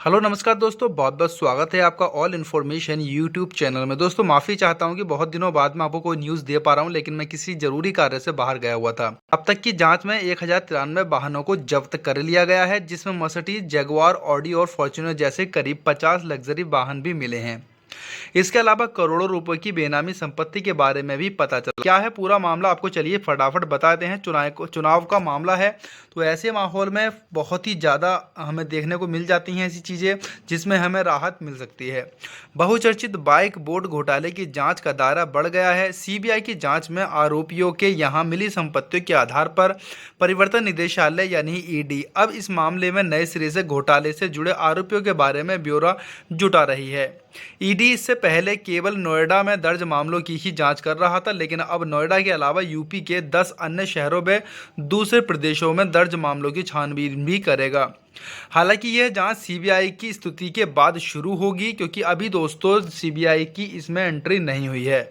Hello नमस्कार दोस्तों, बहुत बहुत स्वागत है आपका ऑल इन्फॉर्मेशन यूट्यूब चैनल में। दोस्तों माफ़ी चाहता हूं कि बहुत दिनों बाद मैं आपको कोई न्यूज़ दे पा रहा हूं, लेकिन मैं किसी जरूरी कार्य से बाहर गया हुआ था। अब तक की जांच में 1093 वाहनों को जब्त कर लिया गया है, जिसमें मर्सिडीज, जगुआर, ऑडी और फॉर्च्यूनर जैसे करीब 50 लग्जरी वाहन भी मिले हैं। इसके अलावा करोड़ों रुपए की बेनामी संपत्ति के बारे में भी पता चला। क्या है पूरा मामला, आपको चलिए फटाफट बताते हैं। चुनाव का मामला है, तो ऐसे माहौल में बहुत ही ज़्यादा हमें देखने को मिल जाती हैं ऐसी चीज़ें जिसमें हमें राहत मिल सकती है। बहुचर्चित बाइक बोर्ड घोटाले की जांच का दायरा बढ़ गया है। सीबीआई की जांच में आरोपियों के यहां मिली संपत्तियों के आधार पर परिवर्तन निदेशालय यानी ईडी अब इस मामले में नए सिरे से घोटाले से जुड़े आरोपियों के बारे में ब्यौरा जुटा रही है। ईडी इससे पहले केवल नोएडा में दर्ज मामलों की ही जांच कर रहा था, लेकिन अब नोएडा के अलावा यूपी के 10 अन्य शहरों में दूसरे प्रदेशों में दर्ज मामलों की छानबीन भी करेगा। हालांकि यह जांच सीबीआई की स्तुति के बाद शुरू होगी, क्योंकि अभी दोस्तों सीबीआई की इसमें एंट्री नहीं हुई है।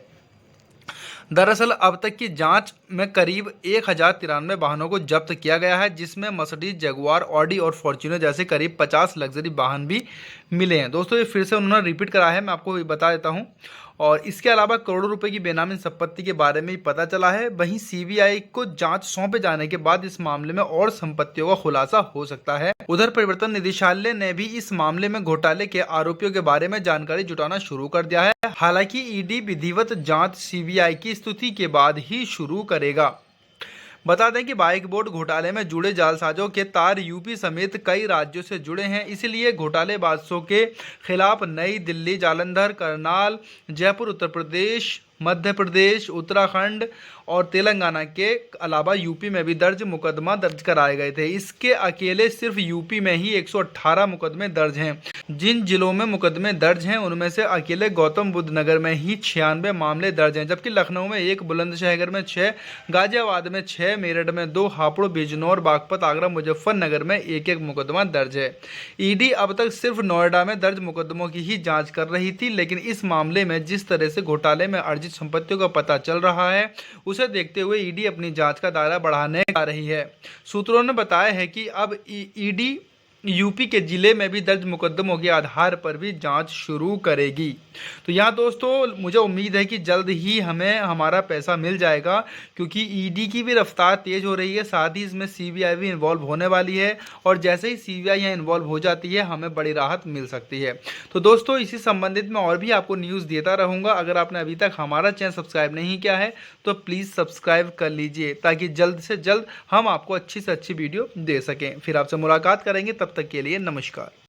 दरअसल अब तक की जांच में करीब 1093 वाहनों को जब्त किया गया है, जिसमें मर्सिडीज, जगुआर, ऑडी और फॉर्च्यूनर जैसे करीब 50 लग्जरी वाहन भी मिले हैं। दोस्तों ये फिर से उन्होंने रिपीट करा है, मैं आपको बता देता हूं। और इसके अलावा करोड़ों रुपए की बेनामी संपत्ति के बारे में भी पता चला है। वहीं सीबीआई को जांच सौंपे जाने के बाद इस मामले में और संपत्तियों का खुलासा हो सकता है। उधर परिवर्तन निदेशालय ने भी इस मामले में घोटाले के आरोपियों के बारे में जानकारी जुटाना शुरू कर दिया है। हालांकि ईडी विधिवत जांच सीबीआई की स्तुति के बाद ही शुरू करेगा। बता दें कि बाइक बोर्ड घोटाले में जुड़े जालसाजों के तार यूपी समेत कई राज्यों से जुड़े हैं। इसलिए घोटालेबाजों के खिलाफ नई दिल्ली, जालंधर, करनाल, जयपुर उत्तर प्रदेश, मध्य प्रदेश, उत्तराखंड और तेलंगाना के अलावा यूपी में भी मुकदमा दर्ज कराए गए थे। इसके अकेले सिर्फ यूपी में ही 118 मुकदमे दर्ज हैं। जिन जिलों में मुकदमे दर्ज हैं उनमें से अकेले गौतम बुद्ध नगर में ही 96 मामले दर्ज हैं, जबकि लखनऊ में 1, बुलंदशहर में 6, गाजियाबाद में 6, मेरठ में 2, हापुड़, बिजनौर, बागपत, आगरा, मुजफ्फरनगर में 1-1 मुकदमा दर्ज है। ईडी अब तक सिर्फ नोएडा में दर्ज मुकदमों की ही जांच कर रही थी, लेकिन इस मामले में जिस तरह से घोटाले में अर्जित संपत्तियों का पता चल रहा है, उसे देखते हुए ईडी अपनी जांच का दायरा बढ़ाने जा रही है। सूत्रों ने बताया है कि अब ईडी यूपी के जिले में भी दर्ज मुकदमों के आधार पर भी जांच शुरू करेगी। तो यहाँ दोस्तों मुझे उम्मीद है कि जल्द ही हमें हमारा पैसा मिल जाएगा, क्योंकि ईडी की भी रफ्तार तेज हो रही है, साथ ही इसमें सीबीआई भी इन्वॉल्व होने वाली है। और जैसे ही सीबीआई यहाँ इन्वॉल्व हो जाती है हमें बड़ी राहत मिल सकती है। तो दोस्तों इसी संबंधित मैं और भी आपको न्यूज़ देता रहूँगा। अगर आपने अभी तक हमारा चैनल सब्सक्राइब नहीं किया है तो प्लीज़ सब्सक्राइब कर लीजिए, ताकि जल्द से जल्द हम आपको अच्छी से अच्छी वीडियो दे सकें। फिर आपसे मुलाकात करेंगे, तब तक के लिए नमस्कार।